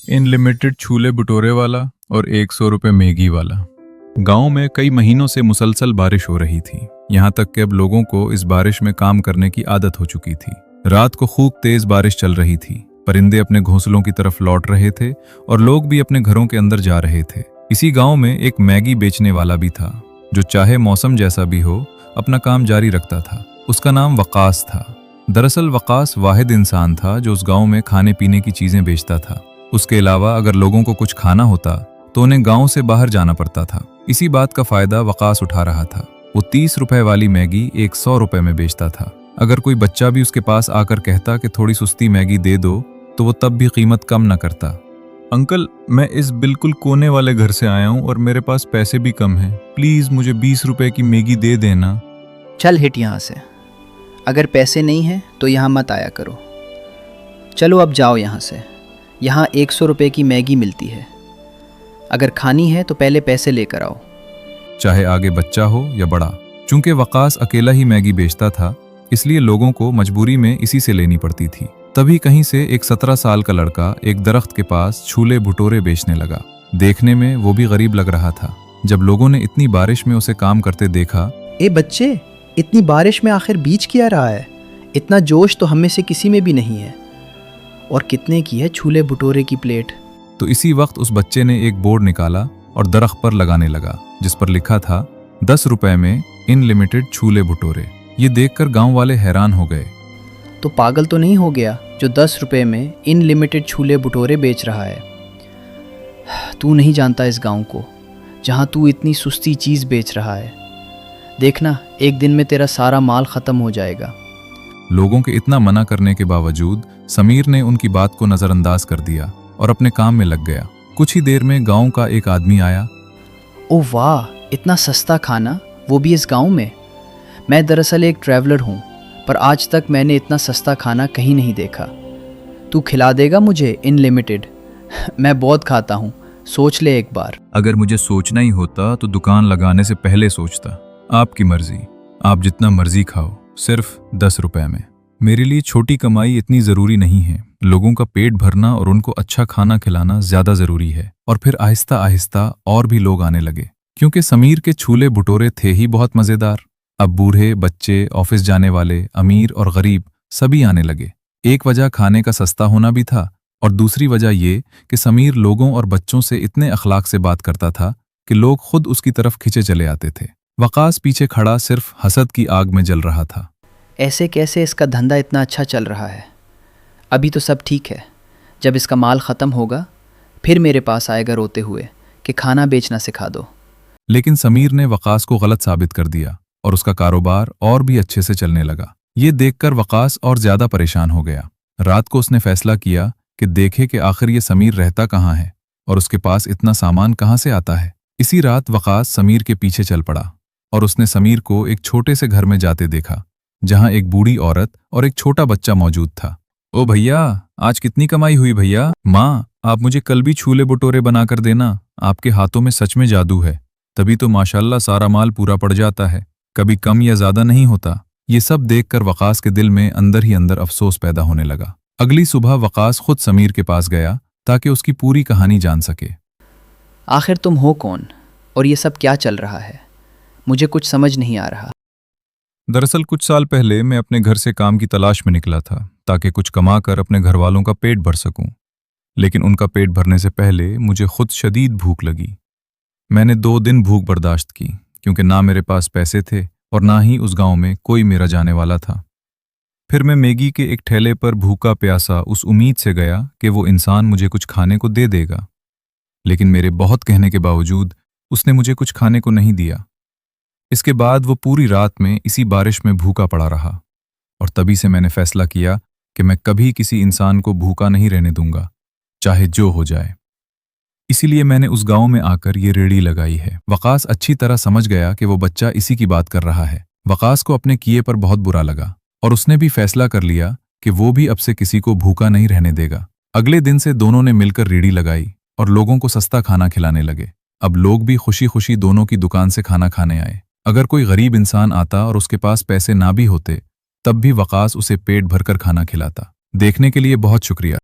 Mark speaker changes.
Speaker 1: Unlimited chole bhature वाला और 100 रुपये मैगी वाला। गांव में कई महीनों से मुसलसल बारिश हो रही थी। यहाँ तक कि अब लोगों को इस बारिश में काम करने की आदत हो चुकी थी। रात को खूब तेज बारिश चल रही थी। परिंदे अपने घोंसलों की तरफ लौट रहे थे और लोग भी अपने घरों के अंदर जा रहे थे। इसी गांव में एक मैगी बेचने वाला भी था, जो चाहे मौसम जैसा भी हो अपना काम जारी रखता था। उसका नाम वकास था। दरअसल वकास वाहिद इंसान था जो उस गांव में खाने पीने की चीजें बेचता था। उसके अलावा अगर लोगों को कुछ खाना होता तो उन्हें गांव से बाहर जाना पड़ता था। इसी बात का फायदा वकास उठा रहा था। वो 30 रुपए वाली मैगी 100 रुपए में बेचता था। अगर कोई बच्चा भी उसके पास आकर कहता कि थोड़ी सुस्ती मैगी दे दो, तो वो तब भी कीमत कम न करता। अंकल, मैं इस बिल्कुल कोने वाले घर से आया हूँ और मेरे पास पैसे भी कम हैं। प्लीज मुझे 20 रुपए की मैगी दे देना।
Speaker 2: चल हिट यहाँ से। अगर पैसे नहीं हैं तो यहाँ मत आया करो। चलो अब जाओ यहाँ से। यहाँ 100 रुपए की मैगी मिलती है। अगर खानी है तो पहले पैसे लेकर आओ।
Speaker 1: चाहे आगे बच्चा हो या बड़ा। चूंकि वकास अकेला ही मैगी बेचता था, इसलिए लोगों को मजबूरी में इसी से लेनी पड़ती थी। तभी कहीं से एक 17 साल का लड़का एक दरख्त के पास छोले भटूरे बेचने लगा। देखने में वो भी गरीब लग रहा था। जब लोगों ने इतनी बारिश में उसे काम करते देखा,
Speaker 2: ए बच्चे, इतनी बारिश में आखिर बीच क्या रहा है? इतना जोश तो हम में से किसी में भी नहीं है। और कितने की है छोले भटूरे की प्लेट?
Speaker 1: तो इसी वक्त उस बच्चे ने एक बोर्ड निकाला और दरख्त पर लगाने लगा, जिस पर लिखा था 10 रुपए में अनलिमिटेड छोले भटूरे। ये देखकर गांव वाले हैरान हो गए।
Speaker 2: तो पागल तो नहीं हो गया जो 10 रुपए में अनलिमिटेड छोले भटूरे बेच रहा है? तू नहीं जानता इस गांव को, जहां तू इतनी सुस्ती चीज़ बेच रहा है। देखना, एक दिन में तेरा सारा माल ख़त्म हो जाएगा।
Speaker 1: लोगों के इतना मना करने के बावजूद समीर ने उनकी बात को नज़रअंदाज कर दिया और अपने काम में लग गया। कुछ ही देर में गांव का एक आदमी आया।
Speaker 2: ओह वाह, इतना सस्ता खाना, वो भी इस गांव में। मैं दरअसल एक ट्रैवलर हूँ, पर आज तक मैंने इतना सस्ता खाना कहीं नहीं देखा। तू खिला देगा मुझे अनलिमिटेड? मैं बहुत खाता हूँ, सोच ले एक बार।
Speaker 1: अगर मुझे सोचना ही होता तो दुकान लगाने से पहले सोचता। आपकी मर्जी, आप जितना मर्जी खाओ, सिर्फ 10 रुपए में। मेरे लिए छोटी कमाई इतनी जरूरी नहीं है। लोगों का पेट भरना और उनको अच्छा खाना खिलाना ज्यादा जरूरी है। और फिर आहिस्ता आहिस्ता और भी लोग आने लगे, क्योंकि समीर के छोले भटूरे थे ही बहुत मजेदार। अब बूढ़े, बच्चे, ऑफिस जाने वाले, अमीर और गरीब सभी आने लगे। एक वजह खाने का सस्ता होना भी था, और दूसरी वजह ये कि समीर लोगों और बच्चों से इतने अखलाक से बात करता था कि लोग खुद उसकी तरफ खिंचे चले आते थे। वकास पीछे खड़ा सिर्फ हसद की आग में जल रहा था।
Speaker 2: ऐसे कैसे इसका धंधा इतना अच्छा चल रहा है? अभी तो सब ठीक है, जब इसका माल ख़त्म होगा फिर मेरे पास आएगा रोते हुए कि खाना बेचना सिखा दो।
Speaker 1: लेकिन समीर ने वकास को गलत साबित कर दिया और उसका कारोबार और भी अच्छे से चलने लगा। ये देखकर वकास और ज्यादा परेशान हो गया। रात को उसने फैसला किया कि देखे कि आखिर ये समीर रहता कहाँ है और उसके पास इतना सामान कहाँ से आता है। इसी रात वकास समीर के पीछे चल पड़ा और उसने समीर को एक छोटे से घर में जाते देखा, जहां एक बूढ़ी औरत और एक छोटा बच्चा मौजूद था। ओ भैया, आज कितनी कमाई हुई भैया? माँ, आप मुझे कल भी छोले भटूरे बनाकर देना। आपके हाथों में सच में जादू है, तभी तो माशाल्लाह सारा माल पूरा पड़ जाता है, कभी कम या ज्यादा नहीं होता। ये सब देखकर वकास के दिल में अंदर ही अंदर अफसोस पैदा होने लगा। अगली सुबह वकास खुद समीर के पास गया ताकि उसकी पूरी कहानी जान सके।
Speaker 2: आखिर तुम हो कौन और ये सब क्या चल रहा है? मुझे कुछ समझ नहीं आ रहा।
Speaker 1: दरअसल कुछ साल पहले मैं अपने घर से काम की तलाश में निकला था, ताकि कुछ कमाकर अपने घर वालों का पेट भर सकूं। लेकिन उनका पेट भरने से पहले मुझे खुद शदीद भूख लगी। मैंने 2 दिन भूख बर्दाश्त की, क्योंकि ना मेरे पास पैसे थे और ना ही उस गांव में कोई मेरा जाने वाला था। फिर मैं मैगी के एक ठेले पर भूखा प्यासा उस उम्मीद से गया कि वो इंसान मुझे कुछ खाने को दे देगा। लेकिन मेरे बहुत कहने के बावजूद उसने मुझे कुछ खाने को नहीं दिया। इसके बाद वो पूरी रात में इसी बारिश में भूखा पड़ा रहा, और तभी से मैंने फैसला किया कि मैं कभी किसी इंसान को भूखा नहीं रहने दूंगा, चाहे जो हो जाए। इसीलिए मैंने उस गांव में आकर ये रेहड़ी लगाई है। वकास अच्छी तरह समझ गया कि वो बच्चा इसी की बात कर रहा है। वकास को अपने किए पर बहुत बुरा लगा और उसने भी फैसला कर लिया कि वो भी अब से किसी को भूखा नहीं रहने देगा। अगले दिन से दोनों ने मिलकर रेहड़ी लगाई और लोगों को सस्ता खाना खिलाने लगे। अब लोग भी खुशी खुशी दोनों की दुकान से खाना खाने आए। अगर कोई गरीब इंसान आता और उसके पास पैसे ना भी होते, तब भी वकास उसे पेट भरकर खाना खिलाता। देखने के लिए बहुत शुक्रिया।